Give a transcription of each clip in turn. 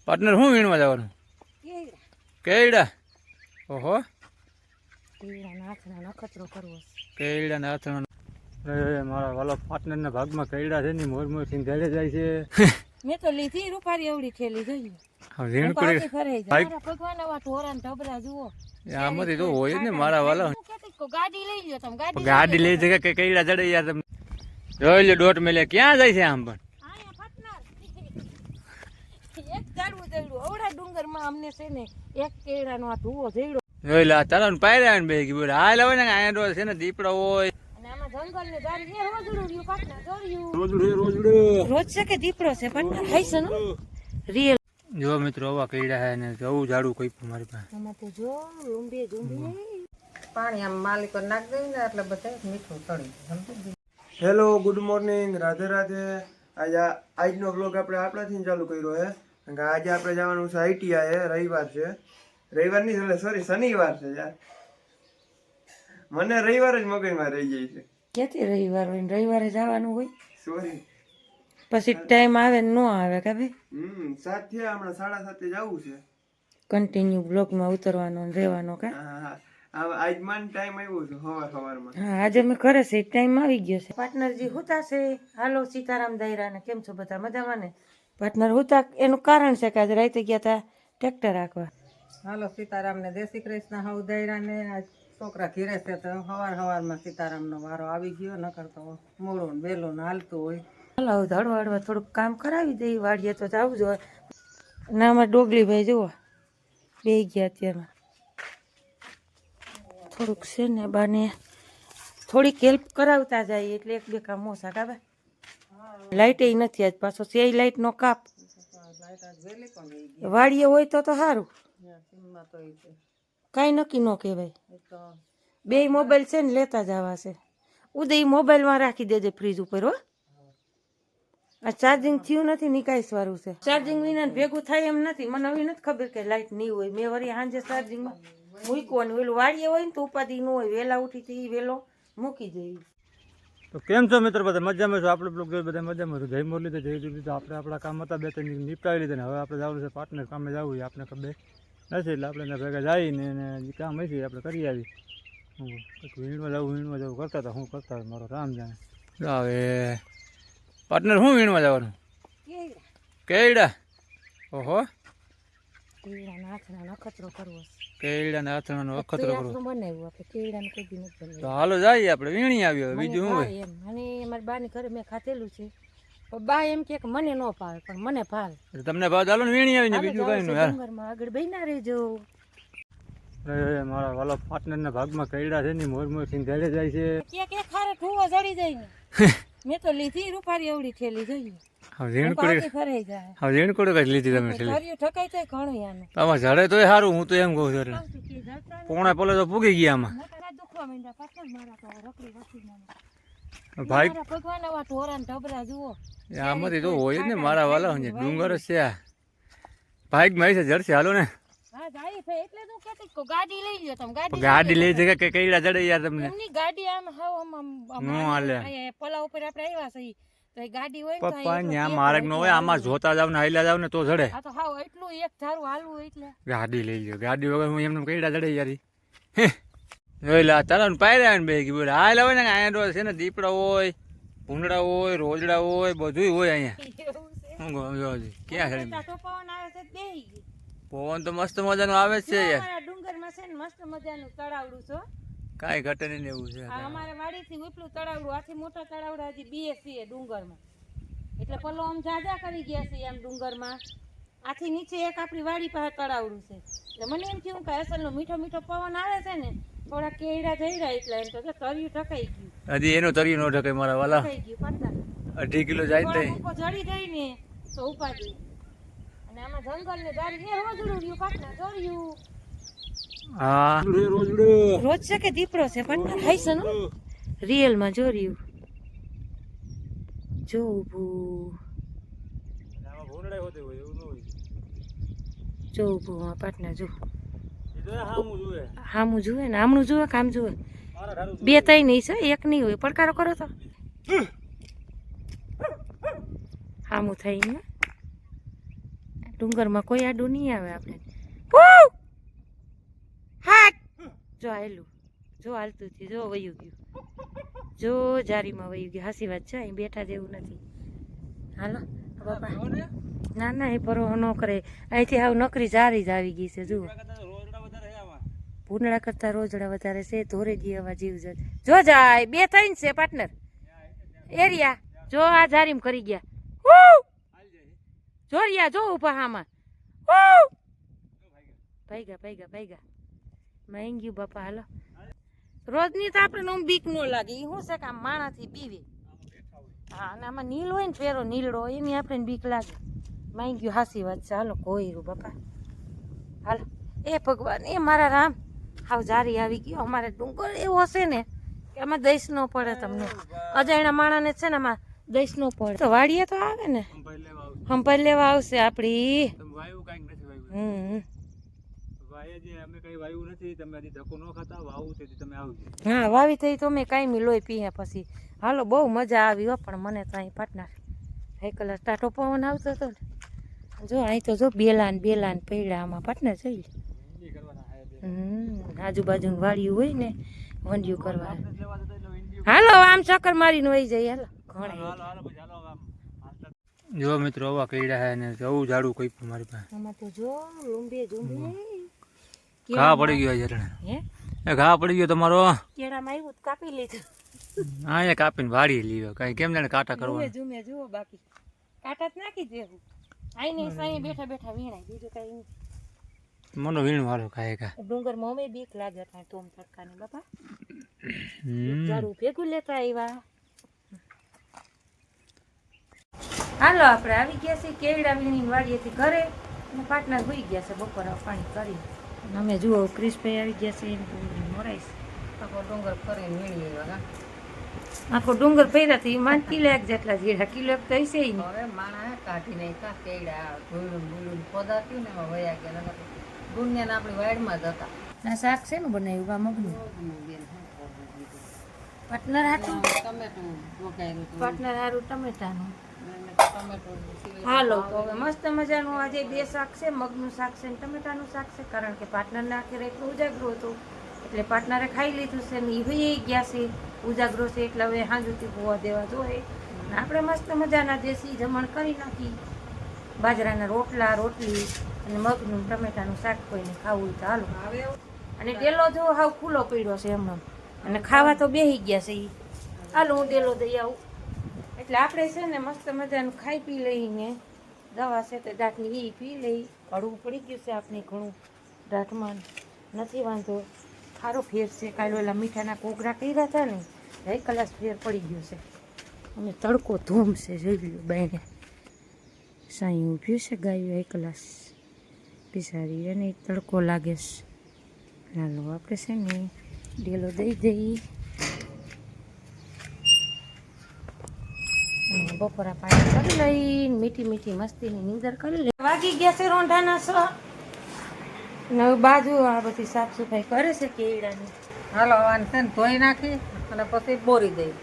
Partner શું વીણવા જવાનું? કેળા. ઓહો, કેળાના હાથના નખત્રો કરવો કેળા ના હાથનો. મારા વાલા પાર્ટનર ના ભાગમાં કેળા છે ને મોર મોર સિંધાડે જાય છે. મેં તો લીધી રૂપારી એવડી થેલી જોઈ. ઝીણકુડી ભગવાન આવા ઢોરાન ઢબરા જુઓ. આમાંથી તો હોય જ ને મારા વાલા. ગાડી લઈ લ્યો તમે. ગાડી લઈ જગ્યા કે કેળા જડે યાર તમે જોઈ લો. દોઢ મેલે ક્યાં જાય છે આમ પણ? એક ઝાડવું જડ્યું અવડા ડુંગર માં અમને છે ને એક કેળાનો આ ધુવો જડ્યો. જોઈ લા તારા ને પાયરા ને બે ગયું હાલ આવે ને અહીંયા છે ને દીપડા હોય. અને આમાં જંગલ ને દારી એ રોજડું રહ્યું પાટના જોર્યું. રોજડું રોજ છે કે દીપડો છે પાટના ખાઈ છે ને રિયલ. જો મિત્રો આવા કેળા હે ને જવું ઝાડું કોઈ પણ મારી પાસે. આમાં તો જો ઊંબે ઝૂંબે પાણી આમ માલિકો નાખ દઈ ને એટલે બધા મીઠું ચડી. Hello, good morning, Radhe Radhe. આજનો વ્લોગ આપણે આપણાથી ચાલુ કર્યો છે કારણ કે આજે આપણે જવાનું છે આઈટીઆઈ. રવિવાર છે. રવિવાર નહીં એટલે સોરી શનિવાર છે યાર. મને રવિવાર જ મગજમાં રહી જાય છે. ક્યાંથી રવિવાર હોય? રવિવારે જવાનું હોય સોરી. પછી ટાઈમ આવે ને ન આવે કે ભાઈ 7 થયા, હમણાં 7:30 જવું છે. કન્ટિન્યુ બ્લોગમાં ઉતરવાનો ને રહેવાનો કા. હા, આજ માન ટાઈમ આવ્યો છે સવારમાં. હા, આજે મેં ઘરે છે ટાઈમ આવી ગયો છે. પાર્ટનરજી હુતા છે. હાલો સીતારામ દાયરા ને કેમ છો બધા મજામાં ને? પાર્ટનર હુતા એનું કારણ છે કે આજે રાતે ગયા હતા ટ્રેક્ટર રાખવા. હાલો સીતારામ ને જય શ્રી કૃષ્ણ. હવ દૈરા ને આજ છોકરા ઘીરે છે તો સવારમાં સીતારામ નો વારો આવી ગયો. નકર તો મોડું ને વહેલું ને હાલતું હોય. હાલો હળવા હળવા થોડુંક કામ કરાવી દઈ. વાડીએ તો જવું જોઈએ. અને આમાં ડોગલીભાઈ જુઓ બે ગયા અત્યારમાં. થોડુંક છે ને બાને થોડીક હેલ્પ કરાવતા જાય એટલે એક બે કામ ઓછા કાબા. લાઇટ એ નથી આજ પાછો છે લાઇટ નો કાપ. વાડીએ હોય તો સારું. કાંઈ નક્કી ન કહેવાય. બે મોબાઈલ છે ને લેતા જવા છે. ઉદય મોબાઈલમાં રાખી દેજે ફ્રીજ ઉપર હો. આ ચાર્જિંગ થયું નથી નિકાસ વાળું છે. ચાર્જિંગ વિના ભેગું થાય એમ નથી. મને હવે નથી ખબર કે લાઇટ નહીં હોય. મેં વળી સાંજે ચાર્જિંગમાં મૂકવાનું. વેલું વાડીએ હોય ને તો ઉપાધિ ન હોય. વહેલા ઉઠી વેલો મૂકી જઈએ. તો કેમ છો મિત્રો? બધા મજામાં છો? આપણે બ્લોગ જોઈ બધા મજામાં છો. જય મોરલી તો જય દીધી. તો આપણે આપણા કામ હતા બે ત્રણ નિપટાવી લીધા ને હવે આપણે જવાનું છે પાર્ટનર કામે જવું. આપણે ખબર નથી એટલે આપણે એના ભેગા જઈને કામ હશે આપણે કરી આવી. વીણમાં જવું કરતા હતા. હું કરતા મારો રામ જાણે. હવે પાર્ટનર શું વીણવા જવાનું? કેળા. ઓહો, કેળાના હાથના નખત્રો કરવો. કેળાના હાથનો અખતરો કરવો. બનાવ્યું આપણે કેળાનું કોઈ દી નથી બનાવ્યું. તો હાલો જઈએ આપણે વીણી આવ્યો. બીજું શું હોય? એમ અને અમારી બાની ઘરે મેં ખાધેલું છે. બા એમ કે મને ન ભાવે પણ મને ભાવે. તમને ભાવ ચાલો ને વીણી આવીને બીજું કઈ નહીં. ડુંગરમાં આગળ બેના રહેજો. મારા વાલા પાર્ટનર ના ભાગમાં કેળા છે ને મોર મોર સિંધાડે જાય છે. કે ખારે ઠુવો જડી જાય ને. મેં તો લીધી રૂપારી એવડી થેલી જોઈ. ઝીણકુડી ફરાઈ જાય. હા, ઝીણકુડી કઈ લીધી તમે? કર્યું ઠકાઈ તો ઘણું યાનું. આમાં ઝડે તો સારું. હું તો એમ કહું છું એટલે પોણે પોલે તો પૂગી ગયા આમાં. દુખવા માંડ્યા પાછળ મારા તો રખડી વસી ભાઈ ભગવાન આવા ઢોરાન ઢબરા જુઓ. આમાંથી તો હોય જ ને મારા વાલા. ડુંગર જ છે આ. ભાઈકમાં છે જડશે હાલો ને. હા જાય છે એટલે તો કહેતી કે ગાડી લઈ લ્યો તમે. ગાડી લઈ જગ્યા કે કેળા જડે યાર તમને. એમની ગાડી આમ નો હાલે. પલા ઉપર આપણે આવ્યા છે તો એ ગાડી હોય ને પપ્પા ત્યાં માર્ગ નો હોય. આમાં જોતા જાવ ને હાલ્યા જાવ ને તો જડે. આ તો હાવ એટલું એક ધારું હાલવું એટલે ગાડી લઈ લ્યો. ગાડી વગર હું એમને કેળા જડે યાર. જોઈ લા તારા ને પાયરા ને બે ગયું હાલ આવે ને. અહીંયા છે ને દીપડા હોય, ભૂંડડા હોય, રોજડા હોય, બધું હોય અહીંયા. ક્યાં છે પવન આવે છે બે પવન તો મસ્ત મજાનો આવે છે યાર. ડુંગર માં છે ને મસ્ત મજાનું તળાવડું છો. કાંઈ ઘટે નહીં એવું છે. અમારે વાડી થી ઉપલું તળાવડું આથી મોટા તળાવડા હજી બીએસસી ડુંગર માં એટલે પલો આમ જાજા કરી ગયા છે એમ ડુંગર માં. આથી નીચે એક આપણી વાડી પાસે તળાવડું છે. એટલે મને એમ થયું કે અસલ નો મીઠો મીઠો પવન આવે છે ને થોડા કેળા જઈ રહ્યા એટલે એમ તો તરિયું ઠકાઈ ગયું. હજી એનું તરિયું ન ઠકાય મારા વાલા. થઈ ગયું પાછા 2.5 કિલો જાય ને જડી જાય ને તો ઉપાડી. અને આમાં જંગલ ને દારી એ રોજડું રહ્યું પાછા જોર્યું. હા, રોજ છે કે દીપડો છે પણ ખાઈ છે ને રિયલ માં જોર્યું. જો ઊભું જો ઊભું પાટના જો હામું જુએ ને આમણું જુએ કામ જુએ. બે ત્રણ નહીં છે એક નહીં હોય. પડકારો કરો તો હામું થાય ને ડુંગરમાં કોઈ આડું નહીં આવે આપણે. ફૂ! હાટ! જો આયલું, જો હાલતું થયું, જો વયું ગયું, જો જારીમાં વયું ગયું. હાસી વાત છે, અહીં બેઠા જેવું નથી. હાલો બાપા, ના ના એ પરો ન કરે. અહીંથી હાવ નકરી જારી જ આવી ગઈ છે. જુઓ, ભૂંડળા કરતા રોજડા વધારે છે. ધોરેજી હવા જીવ જાય. જો જાય, બે થઈને છે પાર્ટનર એરિયા. જો આ જારીમ કરી ગયા. જોરિયા જો ઉભા હામાં. ભાઈગા ભાઈગા ભાઈગા માં ગયું બાપા. હાલો, રોજની તો આપણે આમ બીક ન લાગે. એ શું છે કે આમ માણાથી બીવે. હા, અને આમાં નીલ હોય ને ફેરો નીલડો એની આપણે બીક લાગે. માં ગયું, હાસી વાત છે. હાલો કોઈ રૂ બાપા. હાલો, એ ભગવાન, એ મારા રામ, હાવ જારી આવી ગયો. અમારે ડુંગર એવો હશે ને કે આમાં દઈશ ન પડે તમને. અજાણ્યા માણાને છે ને આમાં દઈશ ન પડે. તો વાડીએ તો આવે ને, હંપાઈ લેવા આવશે આપડી. હા, વાવી થઈ તો મેં કાંઈ લોહી પીએ પછી. હાલો, બહુ મજા આવી હો. પણ મને તો અહીં પાટનાર સાયકલ ટાટો પવન આવતો હતો ને. જો અહીં તો જો બેલાન પૈડા આમાં પાટનાર જોઈ લે. આજુબાજુ વાળ્યું હોય ને વંડિયું કરવા. હાલો, આમ ચક્કર મારીને વહી જાય. હાલો, જો મિત્રો આવા કઈડા હે ને જવું ઝાડું કોઈ પણ મારી પાસે. આમાં તો જો લુંબે ઝુંબે ઘા પડી ગયો ઝરણે. હે, એ ઘા પડી ગયો તમારો. કેળામાં આવ્યું તો કાપી લીધું. અહીંયા કાપીને વાળી લીધો. કઈ કેમ જાણે કાંટા કરવા. ઝુમે જુઓ, બાકી કાંટા જ નાખી દેવું. આઈ નહીં સાઈ બેઠા બેઠા વીણાય, બીજું કઈ નહીં. મનો વીણ વાળો ખાય કા. ડુંગરમાં અમે બીક લાગે હતા તોમ તડકાને બાપા. ઝાડુ ભેગું લેતા આવ્યા. હાલો, આપણે આવી ગયા છીએ કેળા વીણીને વાડીએથી ઘરે. અને પાટનર હોઈ ગયા છે બપોરા પાણી કરી. અમે જુઓ ક્રિશભાઈ આવી ગયા છે. ડુંગળી મોરાઈશ. આખો ડુંગર ફરીને વીણી આવ્યા. આખો ડુંગર ફેર્યા હતી. માંડ કિલો એક જેટલા જીરા, કિલો એક તો હશે ને. હવે માણા કાઢી નહીં કા કેળા ધોઈલું પદાર્થ્યું ને એમાં વયા ગયા. દુનિયાને આપણી વાડમાં જ હતા. આ શાક છે ને બનાવ્યું આ મગનું. પાટનર હાટું ટમેટું વઘાર્યું હતું. પાટનર હારું ટમેટાનું. ટમેટું હાલો, તો હવે મસ્ત મજાનું આજે બે શાક છે. મગનું શાક છે ને ટમેટાનું શાક છે. કારણ કે પાર્ટનરને આખરે એટલું ઉજાગરો હતો એટલે પાર્ટનરે ખાઈ લીધું છે ને એ હોઈ ગયા છે. ઉજાગરો છે એટલે હવે હાંજુથી હોવા દેવા જોઈએ. ને આપણે મસ્ત મજાના દેશી જમણ કરી નાખી. બાજરાના રોટલા, રોટલી અને મગનું ટમેટાનું શાક કોઈને ખાવું હોય તો હાલો. અને ડેલો જો હાવ ખુલ્લો પડ્યો છે એમનો. અને ખાવા તો બેસી ગયા છે એ. હાલો, હું ડેલો દઈ આવું. એટલે આપણે છે ને મસ્ત મજાનું ખાઈ પી લઈને દવા છે તે દાંતની એ પી લઈ. કડવું પડી ગયું છે આપણે ઘણું દાંતમાં. નથી વાંધો, સારો ફેર છે. કાલે ઓલા મીઠાના કોગરા કર્યા હતા ને, એક કલાક ફેર પડી ગયો છે. અને તડકો ધૂમ છે, જોઈ લો બાઈને. સાંઈ ઊભ્યું છે ગાયું એક કલાક બિસારી, અને તડકો લાગે છે. ચાલો આપણે છે ને ડેલો દઈ દઈ. બપોરા પાણી કરી લઈ, મીઠી મીઠી મસ્તીની નીંદર કરી લઈ. વાગી ગયા છે રોંઢાના 6. ને બાજુ આ બધી સાફ સફાઈ કરે છે કેળાની. હાલો, આને છે ને ધોઈ નાખી અને પછી બોરી દઈ.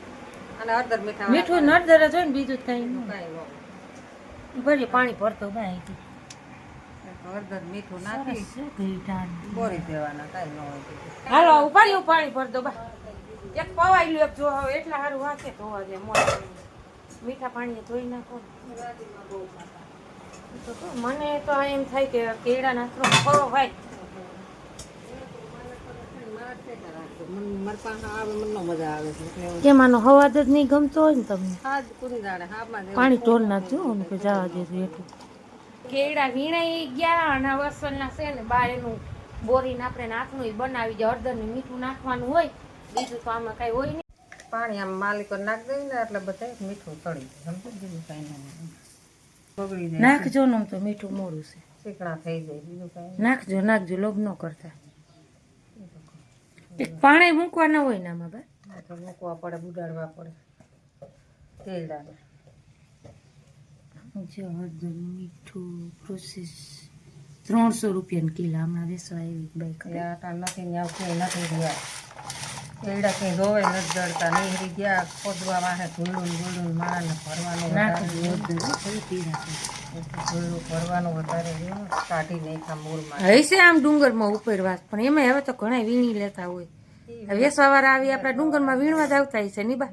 અને હળદર મીઠા મીઠું નળદર જ હોય ને, બીજું કઈ નહીં. કાંઈ ભરી પાણી ભરતો ભાઈ. હળદર મીઠું નાખી સરસ બોરી દેવાના, કાંઈ ન હોય. હાલો, ઉપાડી પાણી ભરતો બા. એક પવાઈ લ્યો જો હવે એટલા સારું વાંચે ધોવા દે. મીઠા પાણીએ ધોઈ નાખો. તો મને તો એમ થાય કે કેળા નાખો ખરો ભાઈ. મારી પાસે આવે મને ન મજા આવે છે. કેમ આનો હવાજ જ નહીં ગમતો હોય ને તમને? હાજ પૂરી દાડે હામાં પાણી ઢોળ નાખજો ને કે જવા દેજો એટલું. કેળા વીણાઈ ગયા અને વસલના છે ને બહાર એનું બોરીને આપણે નાખનું બનાવી જાય. હળદરનું મીઠું નાખવાનું હોય, બીજું તો આમાં કઈ હોય નહીં. પાણી આમ માલિકો નાખ દઈ ને એટલે બધા મીઠું ચડી જાય. બીજું કાંઈ નહીં બગડી જાય. નાખજો ને તો મીઠું મોડું છે. ચીકણા થઈ જાય. બીજું કાંઈ નાખજો નાખજો, લોભ ન કરતા. એક પાણી મૂકવા ના હોય ને આમાં બા. તો મૂકવા પડે, બુડાડવા પડે. તેલ ડાળે જો હળદર મીઠું પ્રોસેસ 300 રૂપિયાની કિલો હમણાં વેચવા આવી બાઈક. આટા નથી ને આવશે નથી રહ્યા. એડા કઈ જોવે નથી જડતા નીકળી ગયા ખોદવા વાહે ધૂળું માણસને ધૂળું ભરવાનું વધારે રહ્યું. કાઢી નાખ્યા મૂળમાં. હશે આમ ડુંગરમાં ઉપરવાસ પણ એમાં હવે તો ઘણા વીણી લેતા હોય વેસવા વાળા આવી આપણા ડુંગરમાં વીણવા જ આવતા હશે ની બા